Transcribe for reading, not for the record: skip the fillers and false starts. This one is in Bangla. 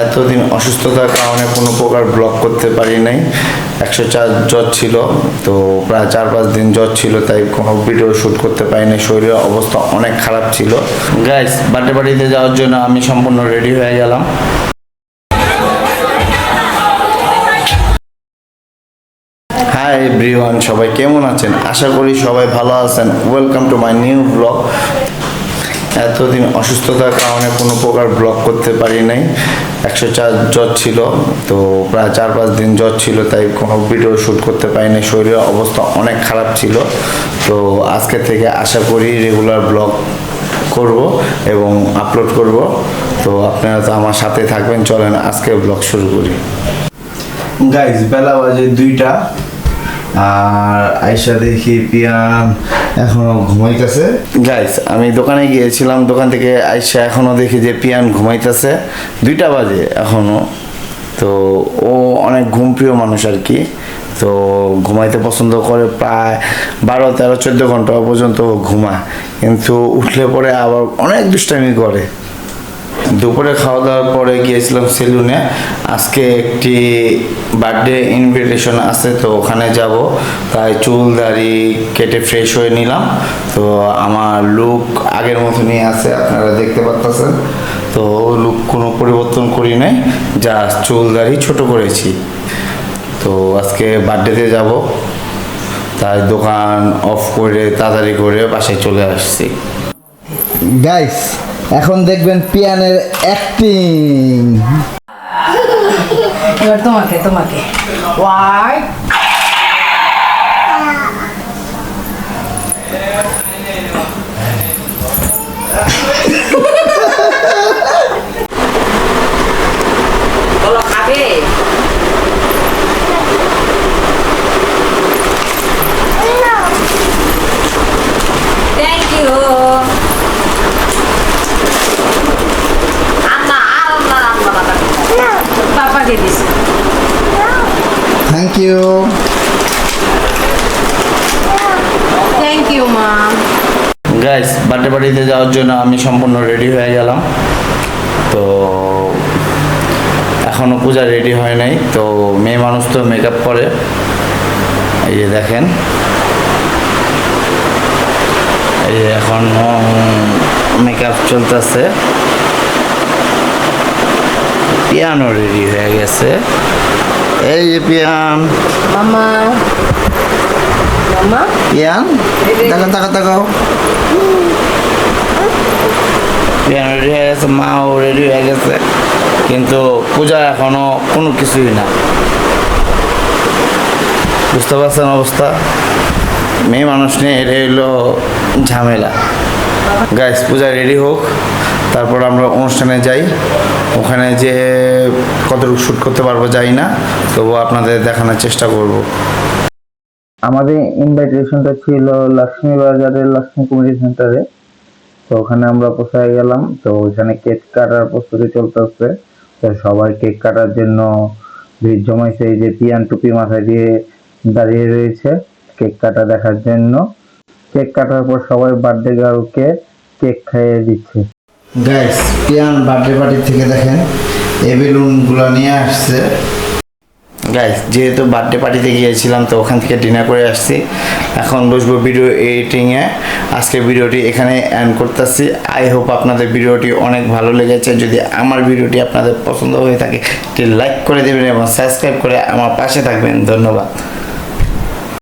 এতদিন অসুস্থতার কারণে কোনো প্রকার ব্লগ করতে পারি নাই। 104 জ্বর ছিল, তো প্রায় 4-5 দিন জ্বর ছিল, তাই কোনো ভিডিও শ্যুট করতে পারি নাই। শরীরের অবস্থা অনেক খারাপ ছিল। গাইস, বার্থডে পার্টিতে যাওয়ার জন্য আমি সম্পূর্ণ রেডি হয়ে গেলাম। হাই এভরিওয়ান, সবাই কেমন আছেন? আশা করি সবাই ভালো আছেন। Welcome to my new blog. এতদিন অসুস্থতার কারণে কোনো প্রকার ব্লগ করতে পারি নাই। 104 জ্বর ছিল, তো প্রায় 4-5 দিন জ্বর ছিল, তাই কোনো ভিডিও শ্যুট করতে পারি নাই। শরীরের অবস্থা অনেক খারাপ ছিল। তো আজকে থেকে আশা করি রেগুলার ব্লগ করব এবং আপলোড করব। তো আপনারা তো আমার সাথে থাকবেন। চলেন আজকে ব্লগ শুরু করি। গাইস, বেলা বাজে 2টা, আর আয়শা দেখি পিয়ান এখনো ঘুমাইতেছে। গাইস, আমি দোকানে গিয়েছিলাম, দোকান থেকে আয়শা এখনো দেখি যে পিয়ান ঘুমাইতেছে। 2টা বাজে এখনো। তো ও অনেক ঘুমপ্রিয় মানুষ আর কি, তো ঘুমাইতে পছন্দ করে। প্রায় 12, 13, 14 ঘন্টা পর্যন্ত ঘুমায়, কিন্তু উঠলে পরে আবার অনেক দুষ্টামি করে। দুপুরে খাওয়া দাওয়ার পরে গিয়েছিলাম সেলুনে। আজকে একটি বার্থডে ইনভিটেশন আছে, তো ওখানে যাব, তাই চুল দাড়ি কেটে ফ্রেশ হয়ে নিলাম। তো আমার লুক আগের মতনই আছে, আপনারা দেখতে পাচ্ছেন। তো লুক কোনো পরিবর্তন করি নাই, যা চুল দাড়ি ছোট করেছি। তো আজকে বার্থডেতে যাব, তাই দোকান অফ করে তাড়াতাড়ি করে বাসায় চলে আসছি। গাইস, এখন দেখবেন পিয়ানের অ্যাক্টিং। এবার তোমাকে ওয়াই বলো, খাবে? Thank you. পাপাকে দিস। Thank you. থ্যাংক ইউ মা। গাইস, বার্থডে পার্টিতে যাওয়ার জন্য আমি সম্পূর্ণ রেডি হয়ে গেলাম। তো এখনো পূজা রেডি হয় নাই, তো মেয়ে মানুষ তো মেকআপ করে। এই যে দেখেন, এই যে এখন মেকআপ চলতেছে। পিয়ানো রেডি হয়ে গেছে। এই যে পিয়ান, মামা মামা পিয়ান তাকাও। পিয়ানো রেডি হয়ে গেছে, মাও রেডি হয়ে গেছে, কিন্তু পূজা এখনো কোনো কিছুই না। বুঝতে পারছেন অবস্থা? মেয়ে মানুষ নিয়ে এটা হইলো ঝামেলা। গাইস, পূজা রেডি হোক, তারপর আমরা অনুষ্ঠানে যাই। ওখানে যে কতটুকু শ্যুট করতে পারবো যাই না, তবুও আপনাদের দেখানোর চেষ্টা করব। আমাদের ইনভাইটেশনটা ছিল লক্ষ্মী বাজারের লক্ষ্মী কমিউনিটি সেন্টারে। তো ওখানে আমরা পৌঁছায় গেলাম। তো ওখানে কেক কাটার প্রস্তুতি চলতেছে। তো সবাই কেক কাটার জন্য ভিড় জমাইছে। এই যে পিয়ান টুপি মাথায় দিয়ে দাঁড়িয়ে রয়েছে কেক কাটা দেখার জন্য। কেক কাটার পর সবাই বার্থডে গার্লকে কেক খাইয়ে দিচ্ছে। গাইস, পিয়ান বার্থডে পার্টি থেকে দেখেন এই বেলুনগুলো নিয়ে আসছে। গাইস, যেহেতু বার্থডে পার্টিতে গিয়েছিলাম, তো ওখান থেকে ডিনার করে আসছি। এখন বসবো ভিডিও এডিটিংয়ে। আজকে ভিডিওটি এখানে এন্ড করতেছি। আই হোপ আপনাদের ভিডিওটি অনেক ভালো লেগেছে। যদি আমার ভিডিওটি আপনাদের পছন্দ হয়ে থাকে, একটি লাইক করে দেবেন এবং সাবস্ক্রাইব করে আমার পাশে থাকবেন। ধন্যবাদ।